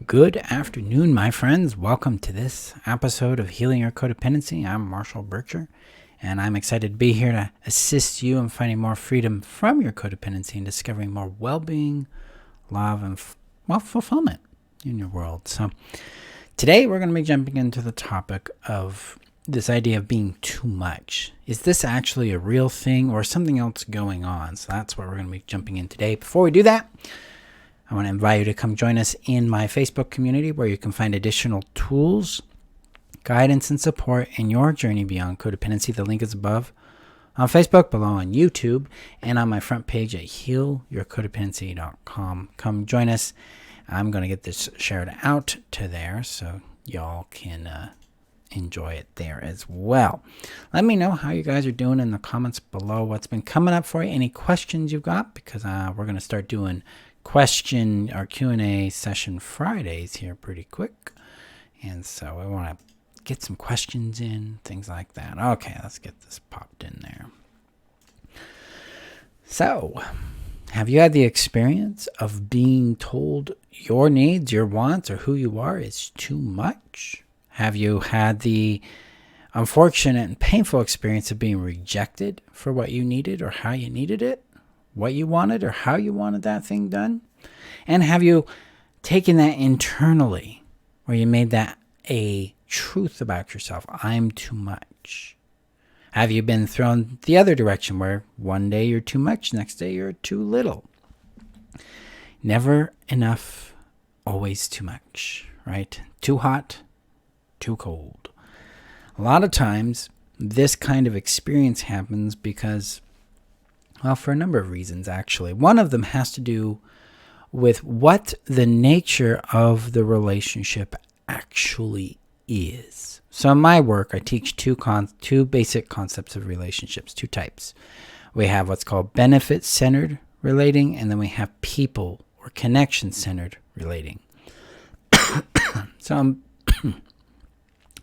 Good afternoon, my friends. Welcome to this episode of Healing Your Codependency. I'm Marshall Bircher, and I'm excited to be here to assist you in finding more freedom from your codependency and discovering more well-being, love, and fulfillment in your world. So today we're going to be jumping into the topic of this idea of being too much. Is this actually a real thing or something else going on? So that's what we're going to be jumping in today. Before we do that, I want to invite you to come join us in my Facebook community where you can find additional tools, guidance, and support in your journey beyond codependency. The link is above on Facebook, below on YouTube, and on my front page at healyourcodependency.com. Come join us. I'm going to get this shared out to there so y'all can enjoy it there as well. Let me know how you guys are doing in the comments below. What's been coming up for you? Any questions you've got? Because we're going to start doing question or Q&A session Fridays here pretty quick, and so I want to get some questions in, things like that. Okay, let's get this popped in there. So, have you had the experience of being told your needs, your wants, or who you are is too much? Have you had the unfortunate and painful experience of being rejected for what you needed or how you needed it? What you wanted or how you wanted that thing done? And have you taken that internally where you made that a truth about yourself? I'm too much. Have you been thrown the other direction where one day you're too much, next day you're too little? Never enough, always too much, right? Too hot, too cold. A lot of times this kind of experience happens because, well, for a number of reasons, actually. One of them has to do with what the nature of the relationship actually is. So in my work, I teach two basic concepts of relationships, two types. We have what's called benefit-centered relating, and then we have people or connection-centered relating. Sorry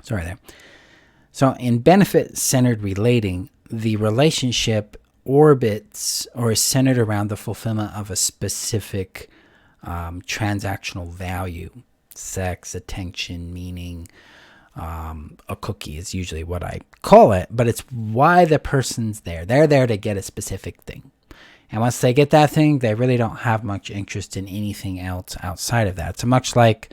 there. So in benefit-centered relating, the relationship orbits or is centered around the fulfillment of a specific transactional value. Sex, attention, meaning, a cookie is usually what I call it, but it's why the person's there. They're there to get a specific thing. And once they get that thing, they really don't have much interest in anything else outside of that. So much like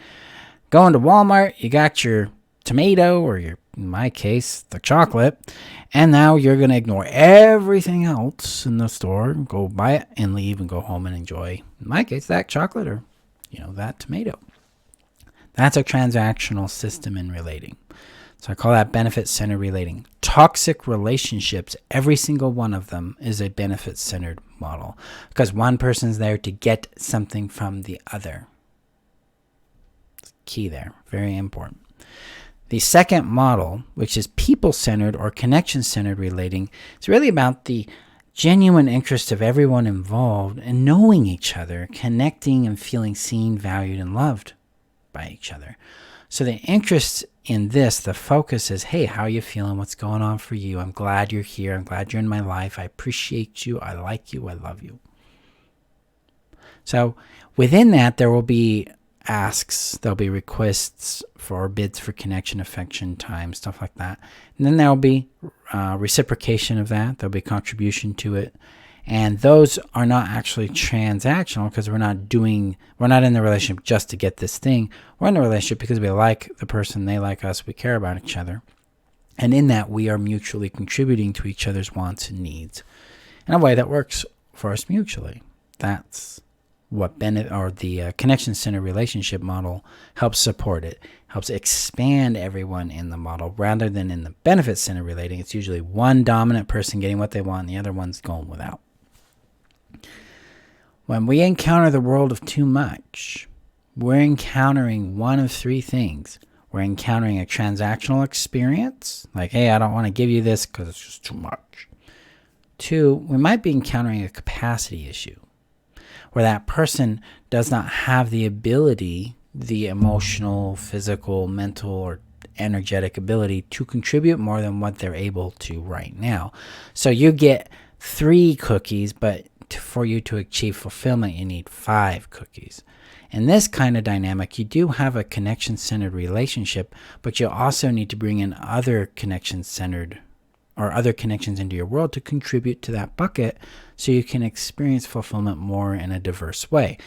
going to Walmart, you got your tomato or your, in my case, the chocolate, and now you're going to ignore everything else in the store, go buy it and leave and go home and enjoy, in my case, that chocolate or, that tomato. That's a transactional system in relating. So I call that benefit-centered relating. Toxic relationships, every single one of them is a benefit-centered model because one person's there to get something from the other. Key there, very important. The second model, which is people-centered or connection-centered relating, is really about the genuine interest of everyone involved in knowing each other, connecting and feeling seen, valued, and loved by each other. So the interest in this, the focus is, hey, how are you feeling? What's going on for you? I'm glad you're here. I'm glad you're in my life. I appreciate you. I like you. I love you. So within that, there will be asks, there'll be requests for bids for connection, affection, time, stuff like that. And then there'll be reciprocation of that. There'll be contribution to it. And those are not actually transactional because we're not in the relationship just to get this thing. We're in the relationship because we like the person, they like us, we care about each other. And in that, we are mutually contributing to each other's wants and needs in a way that works for us mutually. That's what the connection-centered relationship model helps support it, helps expand everyone in the model rather than in the benefit-centered relating. It's usually one dominant person getting what they want and the other one's going without. When we encounter the world of too much, we're encountering one of three things. We're encountering a transactional experience, like, hey, I don't want to give you this because it's just too much. Two, we might be encountering a capacity issue, where that person does not have the ability, the emotional, physical, mental, or energetic ability to contribute more than what they're able to right now. So you get 3 cookies, but for you to achieve fulfillment, you need 5 cookies. In this kind of dynamic, you do have a connection-centered relationship, but you also need to bring in other connection-centered or other connections into your world to contribute to that bucket so you can experience fulfillment more in a diverse way.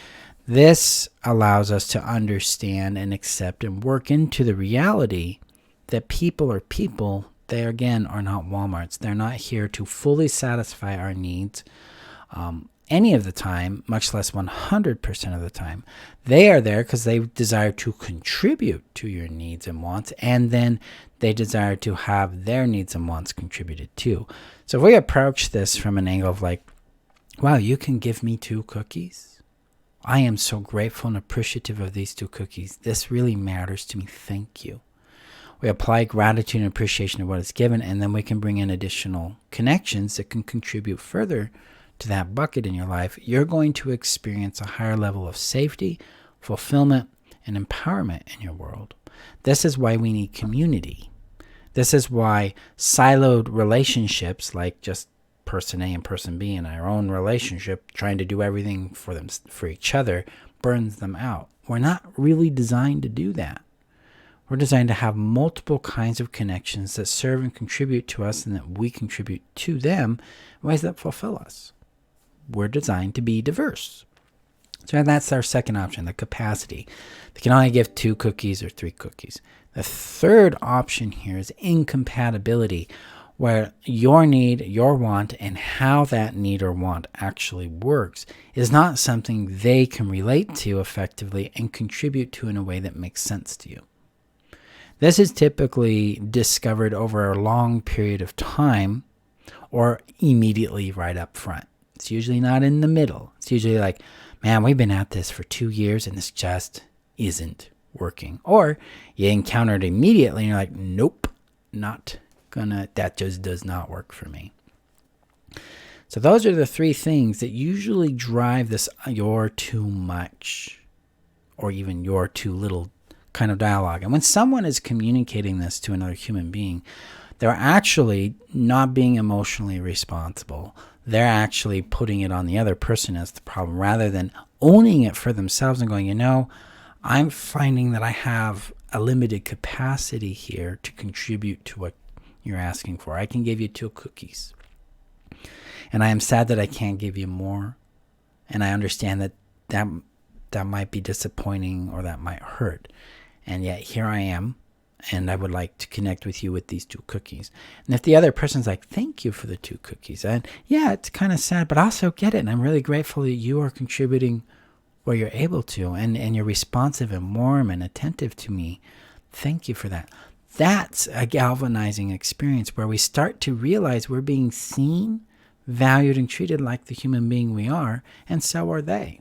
This allows us to understand and accept and work into the reality that people are people. They, again, are not Walmarts. They're not here to fully satisfy our needs any of the time, much less 100% of the time. They are there because they desire to contribute to your needs and wants, and then they desire to have their needs and wants contributed to. So if we approach this from an angle of like, wow, you can give me 2 cookies? I am so grateful and appreciative of these 2 cookies. This really matters to me. Thank you. We apply gratitude and appreciation of what is given, and then we can bring in additional connections that can contribute further to that bucket in your life. You're going to experience a higher level of safety, fulfillment, and empowerment in your world. This is why we need community. This is why siloed relationships, like just person A and person B in our own relationship, trying to do everything for each other, burns them out. We're not really designed to do that. We're designed to have multiple kinds of connections that serve and contribute to us and that we contribute to them in ways that fulfill us. We're designed to be diverse. So that's our second option, the capacity. They can only give 2 cookies or 3 cookies. The third option here is incompatibility, where your need, your want, and how that need or want actually works is not something they can relate to effectively and contribute to in a way that makes sense to you. This is typically discovered over a long period of time or immediately right up front. It's usually not in the middle. It's usually like, man, we've been at this for 2 years and this just isn't working. Or you encounter it immediately and you're like, nope, that just does not work for me. So those are the 3 things that usually drive this you're too much or even you're too little kind of dialogue. And when someone is communicating this to another human being, they're actually not being emotionally responsible. They're actually putting it on the other person as the problem rather than owning it for themselves and going, I'm finding that I have a limited capacity here to contribute to what you're asking for. I can give you 2 cookies. And I am sad that I can't give you more. And I understand that might be disappointing or that might hurt. And yet here I am, and I would like to connect with you with these 2 cookies. And if the other person's like, thank you for the 2 cookies. And yeah, it's kind of sad, but I also get it. And I'm really grateful that you are contributing where you're able to. And you're responsive and warm and attentive to me. Thank you for that. That's a galvanizing experience where we start to realize we're being seen, valued, and treated like the human being we are, and so are they.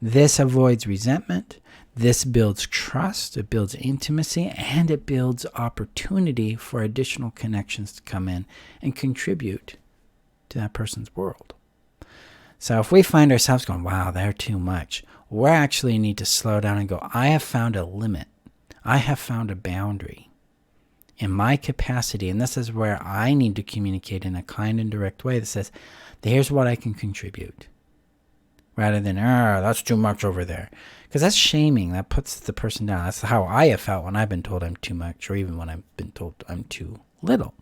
This avoids resentment. This builds trust, it builds intimacy, and it builds opportunity for additional connections to come in and contribute to that person's world. So if we find ourselves going, wow, they're too much, we actually need to slow down and go, I have found a limit. I have found a boundary in my capacity, and this is where I need to communicate in a kind and direct way that says, here's what I can contribute. Rather than, that's too much over there. Because that's shaming. That puts the person down. That's how I have felt when I've been told I'm too much, or even when I've been told I'm too little.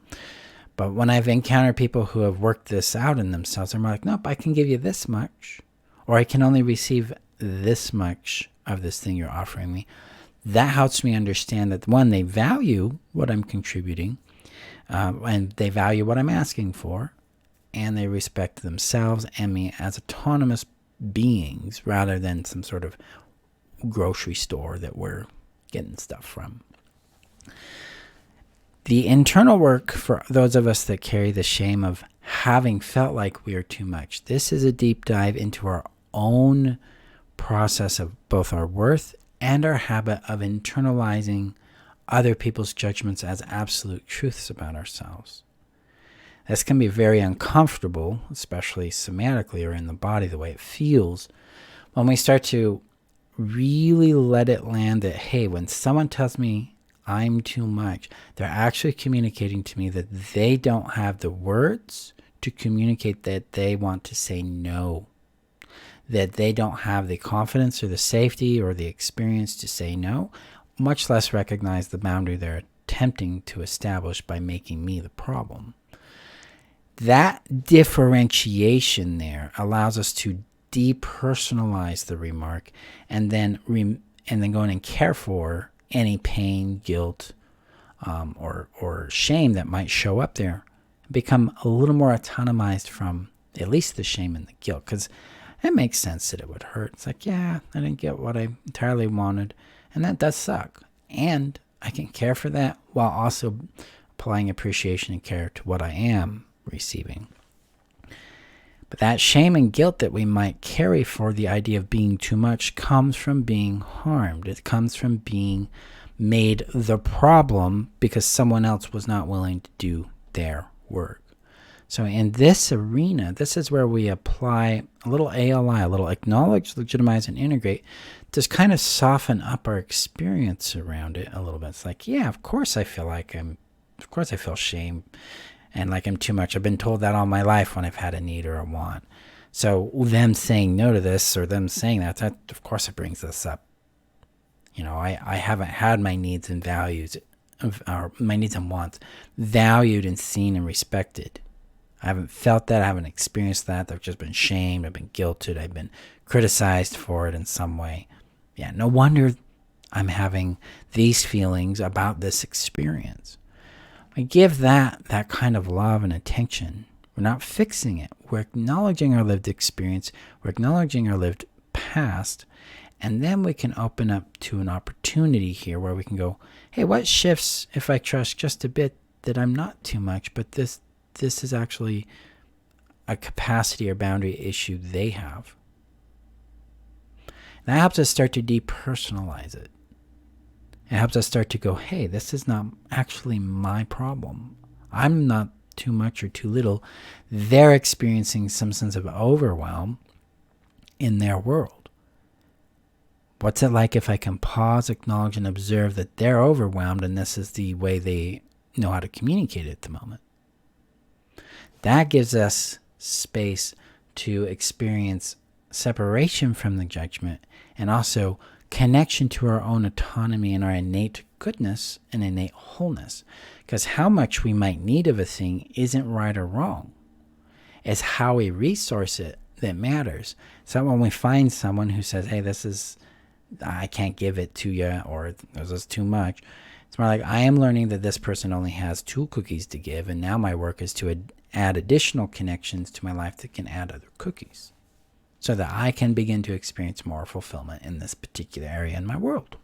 But when I've encountered people who have worked this out in themselves, I'm like, nope, I can give you this much. Or I can only receive this much of this thing you're offering me. That helps me understand that, one, they value what I'm contributing, and they value what I'm asking for, and they respect themselves and me as autonomous beings rather than some sort of grocery store that we're getting stuff from. The internal work for those of us that carry the shame of having felt like we are too much. This is a deep dive into our own process of both our worth and our habit of internalizing other people's judgments as absolute truths about ourselves. This can be very uncomfortable, especially somatically or in the body, the way it feels, when we start to really let it land that, hey, when someone tells me I'm too much, they're actually communicating to me that they don't have the words to communicate that they want to say no, that they don't have the confidence or the safety or the experience to say no, much less recognize the boundary they're attempting to establish by making me the problem. That differentiation there allows us to depersonalize the remark and then go in and care for any pain, guilt, or shame that might show up there. Become a little more autonomized from at least the shame and the guilt, because it makes sense that it would hurt. It's like, yeah, I didn't get what I entirely wanted, and that does suck. And I can care for that while also applying appreciation and care to what I am receiving. But that shame and guilt that we might carry for the idea of being too much comes from being harmed. It comes from being made the problem because someone else was not willing to do their work. So in this arena, this is where we apply a little ALI, a little acknowledge, legitimize, and integrate, to kind of soften up our experience around it a little bit. It's like, yeah, of course I feel shame and like I'm too much. I've been told that all my life when I've had a need or a want. So them saying no to this or them saying that of course it brings this up. I haven't had my needs and values, or my needs and wants, valued and seen and respected. I haven't felt that. I haven't experienced that. I've just been shamed. I've been guilted. I've been criticized for it in some way. Yeah, no wonder I'm having these feelings about this experience. I give that kind of love and attention. We're not fixing it. We're acknowledging our lived experience. We're acknowledging our lived past. And then we can open up to an opportunity here where we can go, hey, what shifts if I trust just a bit that I'm not too much, but this is actually a capacity or boundary issue they have. That helps us start to depersonalize it. It helps us start to go, hey, this is not actually my problem. I'm not too much or too little. They're experiencing some sense of overwhelm in their world. What's it like if I can pause, acknowledge, and observe that they're overwhelmed and this is the way they know how to communicate at the moment? That gives us space to experience separation from the judgment and also connection to our own autonomy and our innate goodness and innate wholeness. Because how much we might need of a thing isn't right or wrong. It's how we resource it that matters. So when we find someone who says, hey, I can't give it to you, or this is too much, it's more like, I am learning that this person only has 2 cookies to give, and now my work is to add additional connections to my life that can add other cookies, so that I can begin to experience more fulfillment in this particular area in my world.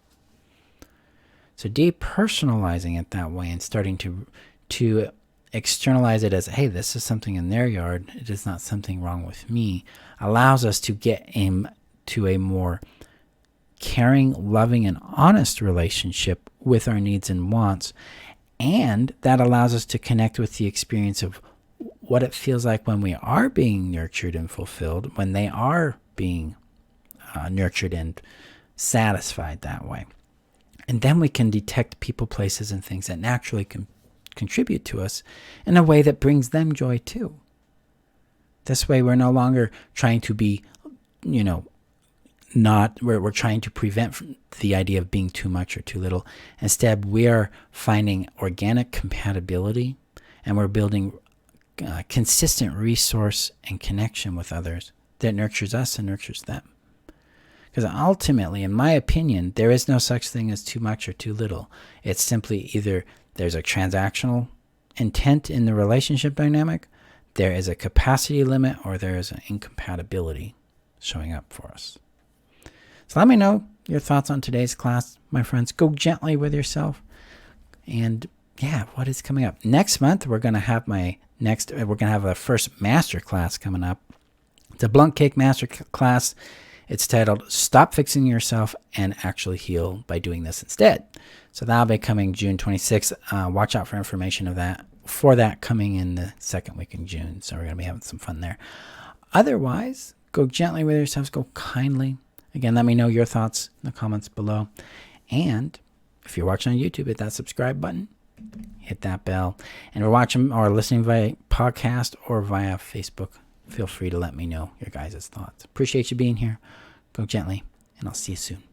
So depersonalizing it that way and starting to externalize it as, hey, this is something in their yard, it is not something wrong with me, allows us to get to a more caring, loving, and honest relationship with our needs and wants. And that allows us to connect with the experience of what it feels like when we are being nurtured and fulfilled, when they are being nurtured and satisfied that way. And then we can detect people, places, and things that naturally can contribute to us in a way that brings them joy too. This way we're no longer trying to be, we're trying to prevent the idea of being too much or too little. Instead, we are finding organic compatibility, and we're building consistent resource and connection with others that nurtures us and nurtures them. Because ultimately, in my opinion, there is no such thing as too much or too little. It's simply either there's a transactional intent in the relationship dynamic, there is a capacity limit, or there is an incompatibility showing up for us. So let me know your thoughts on today's class, my friends. Go gently with yourself. And yeah, what is coming up? Next month, we're going to have the first master class coming up. It's a Blunt Cake master class. It's titled Stop Fixing Yourself and Actually Heal by Doing This Instead. So that'll be coming June 26th. Watch out for information for that coming in the second week in June. So we're going to be having some fun there. Otherwise, go gently with yourselves. Go kindly. Again, let me know your thoughts in the comments below. And if you're watching on YouTube, hit that subscribe button. hit that bell. And if you're watching or listening via podcast or via Facebook, feel free to let me know your guys' thoughts. Appreciate you being here. Go gently, and I'll see you soon.